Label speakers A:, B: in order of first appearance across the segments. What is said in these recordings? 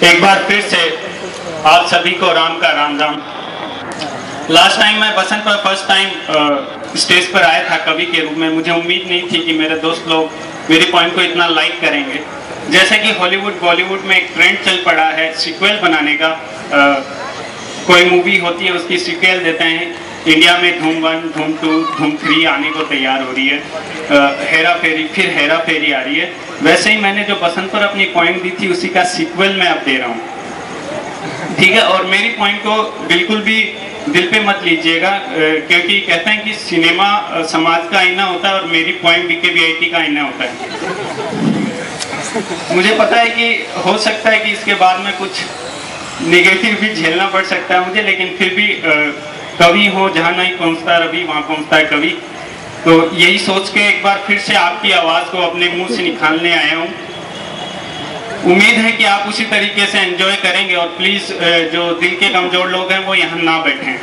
A: एक बार फिर से आप सभी को राम का राम राम। लास्ट टाइम मैं बसंत पर फर्स्ट टाइम स्टेज पर आया था कवि के रूप में। मुझे उम्मीद नहीं थी कि मेरे दोस्त लोग मेरी पॉइंट को इतना लाइक करेंगे। जैसे कि हॉलीवुड बॉलीवुड में एक ट्रेंड चल पड़ा है सीक्वल बनाने का। कोई मूवी होती है उसकी सीक्वल देते हैं। इंडिया में धूम 1, धूम 2, धूम 3 आने को तैयार हो रही है। हेरा फेरी, फिर हेरा फेरी आ रही है। वैसे ही मैंने जो बसंत पर अपनी पॉइंट दी थी उसी का सीक्वल मैं अब दे रहा हूँ, ठीक है। और मेरी पॉइंट को बिल्कुल भी दिल पे मत लीजिएगा, क्योंकि कहते हैं कि सिनेमा समाज का आईना होता है और मेरी पॉइंट BKBIT का आईना होता है। मुझे पता है कि हो सकता है कि इसके बाद में कुछ निगेटिव भी झेलना पड़ सकता है मुझे, लेकिन फिर भी कवि हो जहाँ नहीं पहुँचता रवि वहाँ पहुँचता है कवि। तो यही सोच के एक बार फिर से आपकी आवाज़ को अपने मुंह से निकालने आया हूँ। उम्मीद है कि आप उसी तरीके से एंजॉय करेंगे और प्लीज़ जो दिल के कमजोर लोग हैं वो यहाँ ना बैठें।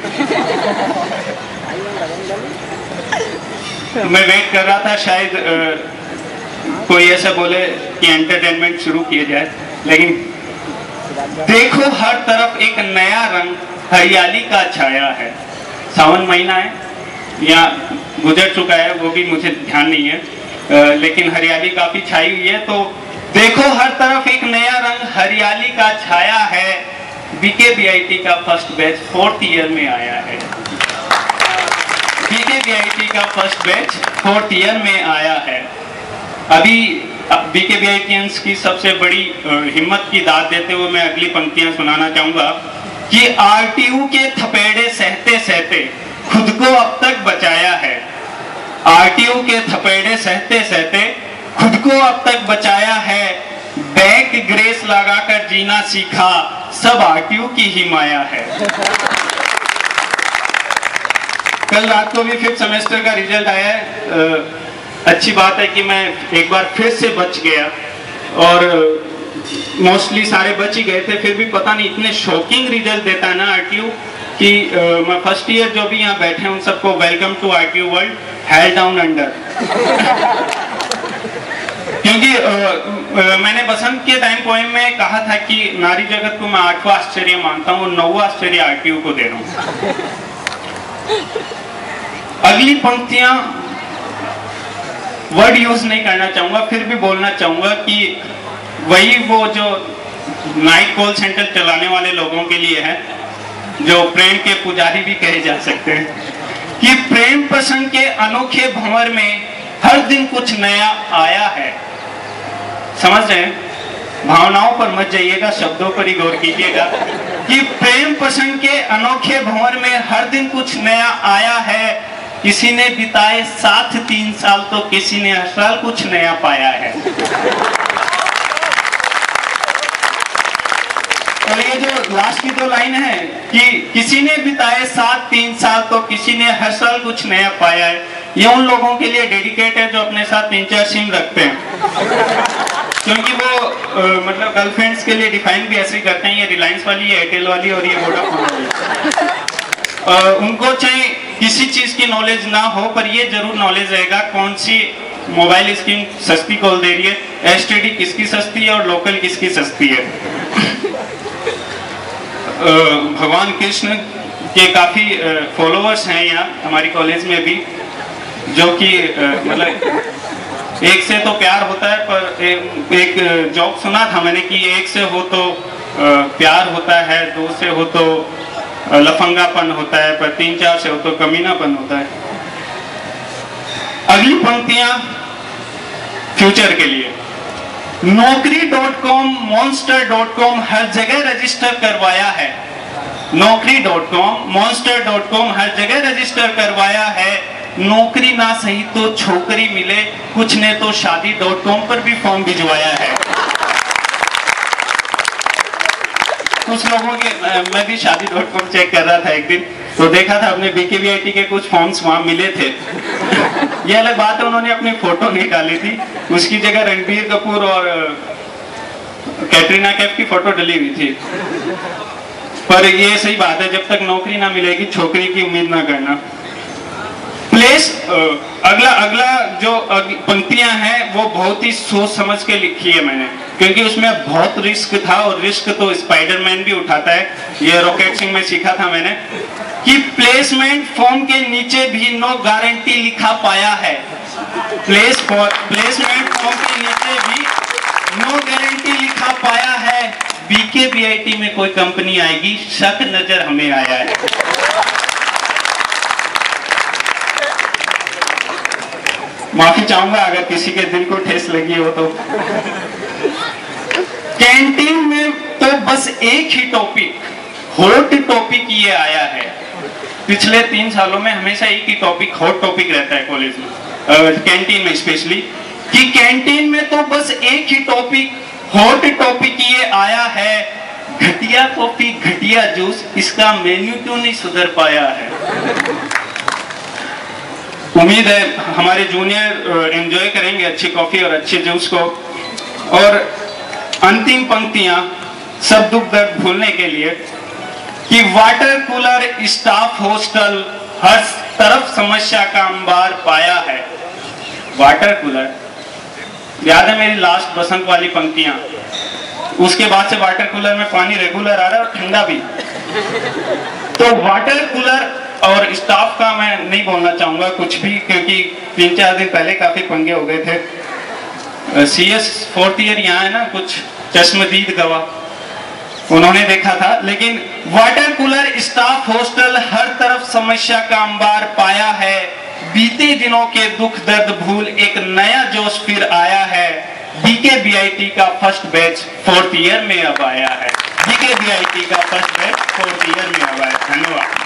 A: मैं वेट कर रहा था शायद कोई ऐसा बोले कि एंटरटेनमेंट शुरू किया जाए, लेकिन देखो हर तरफ एक नया रंग हरियाली का छाया है। सावन महीना है या गुजर चुका है वो भी मुझे ध्यान नहीं है, लेकिन हरियाली काफी छाई हुई है। तो देखो हर तरफ एक नया रंग हरियाली का छाया है। BKBIT का फर्स्ट बैच 4th ईयर में आया है। BKBIT का फर्स्ट बैच 4th ईयर में आया है। अभी BKBITians की सबसे बड़ी हिम्मत की दाद देते हुए मैं अगली पंक्तियां सुनाना चाहूंगा कि RTU के थपेड़े सहते सहते खुद को अब तक बचाया है। RTU के थपेड़े सहते सहते खुद को अब तक बचाया है। बैक ग्रेस लगाकर जीना सीखा, सब RTU की ही माया है। कल रात को भी 5th सेमेस्टर का रिजल्ट आया है। अच्छी बात है कि मैं एक बार फिर से बच गया, और मोस्टली सारे बच ही गए थे। फिर भी पता नहीं इतने शॉकिंग रिजल्ट देता है ना RTU कि मैं फर्स्ट ईयर जो भी यहाँ बैठे हैं उन सबको welcome to RTU world, hell down under. क्योंकि मैंने बसंत के टाइम पोएम में कहा था कि नारी जगत को मैं 8वां आश्चर्य मानता हूँ, 9वां आश्चर्य RTU को दे रहा हूँ। अगली पंक्तियां वर्ड यूज नहीं करना चाहूंगा, फिर भी बोलना चाहूंगा कि वही वो जो नाइट कॉल सेंटर चलाने वाले लोगों के लिए है, जो प्रेम के पुजारी भी कहे जा सकते हैं, कि प्रेम प्रसंग के अनोखे भंवर में हर दिन कुछ नया आया है। समझ रहे हैं? भावनाओं पर मत जाइएगा, शब्दों पर ही गौर कीजिएगा कि प्रेम प्रसंग के अनोखे भंवर में हर दिन कुछ नया आया है। किसी ने बिताए साथ 3 साल तो किसी ने हर साल कुछ नया पाया है। और ये जो लास्ट की 2 लाइन है कि किसी ने बिताए साथ 3 साल तो किसी ने हर साल कुछ नया पाया है, ये उन लोगों के लिए डेडिकेट है जो अपने साथ 3-4 सिम रखते हैं। क्योंकि वो मतलब गर्लफ्रेंड्स के लिए डिफाइन भी ऐसे करते हैं, ये रिलायंस वाली, ये एयरटेल वाली और ये वोडाफोन वाली। उनको चाहे किसी चीज की नॉलेज ना हो, पर ये जरूर नॉलेज रहेगा कौन सी मोबाइल स्कीम सस्ती कॉल दे रही है, STD किसकी सस्ती है और लोकल किसकी सस्ती है। भगवान कृष्ण के काफी फॉलोअर्स हैं यहाँ हमारी कॉलेज में भी, जो कि मतलब एक से तो प्यार होता है, पर एक जोक सुना था मैंने कि एक से हो तो प्यार होता है, 2 से हो तो लफंगापन होता है, पर 3-4 से हो तो कमीनापन होता है। अगली पंक्तियां फ्यूचर के लिए। Naukri.com, Monster.com हर जगह रजिस्टर करवाया है। Naukri.com, Monster.com हर जगह रजिस्टर करवाया है। नौकरी ना सही तो छोकरी मिले, कुछ ने तो शादी.com पर भी फॉर्म भिजवाया है। कुछ लोगों के मैं भी शादी.com चेक कर रहा था एक दिन, तो देखा था अपने BKBIT के कुछ फॉर्म्स वहां मिले थे। ये अलग बात है उन्होंने अपनी फोटो निकाली थी, उसकी जगह रणबीर कपूर और कैटरीना कैफ की फोटो डली हुई थी। पर ये सही बात है, जब तक नौकरी ना मिलेगी छोकरी की उम्मीद ना करना। प्ले प्लेस अगला जो पंक्तियां हैं वो बहुत ही सोच समझ के लिखी है मैंने, क्योंकि उसमें बहुत रिस्क था, और रिस्क तो स्पाइडरमैन भी उठाता है, ये रॉकेट सिंह में सीखा था मैंने, कि प्लेसमेंट फॉर्म के नीचे भी नो गारंटी लिखा पाया है। प्लेसमेंट फॉर्म के नीचे भी नो गारंटी लिखा पाया है। BKBIT में कोई कंपनी आएगी, शक नजर हमें आया है। माफी चाहूंगा अगर किसी के दिल को ठेस लगी हो तो। कैंटीन में तो बस एक ही टॉपिक, हॉट टॉपिक ये आया है। पिछले 3 सालों में हमेशा एक ही टॉपिक, हॉट टॉपिक रहता है कॉलेज में, कैंटीन में स्पेशली, कि कैंटीन में तो बस एक ही टॉपिक, हॉट टॉपिक ये आया है, घटिया कॉफी घटिया जूस, इसका मेन्यू क्यों नहीं सुधर पाया है। उम्मीद है हमारे जूनियर एंजॉय करेंगे अच्छी कॉफी और अच्छे जूस को। और अंतिम पंक्तियां सब दुख दर्द भूलने के लिए, कि वाटर कूलर स्टाफ हॉस्टल हर तरफ समस्या का अंबार पाया है। वाटर कूलर, याद है मेरी लास्ट बसंत वाली पंक्तियां, उसके बाद से वाटर कूलर में पानी रेगुलर आ रहा है और ठंडा भी। तो वाटर कूलर और स्टाफ का मैं नहीं बोलना चाहूंगा कुछ भी, क्योंकि 3-4 दिन पहले काफी पंगे हो गए थे। CS 4th ईयर यहाँ है ना, कुछ चश्मदीद गवाह, उन्होंने देखा था। लेकिन वाटर कूलर स्टाफ हॉस्टल हर तरफ समस्या का अंबार पाया है। बीते दिनों के दुख दर्द भूल एक नया जोश फिर आया है। BKBIT का फर्स्ट बैच 4th ईयर में अब आया है। BKBIT का फर्स्ट बैच 4th ईयर में अब आया। धन्यवाद।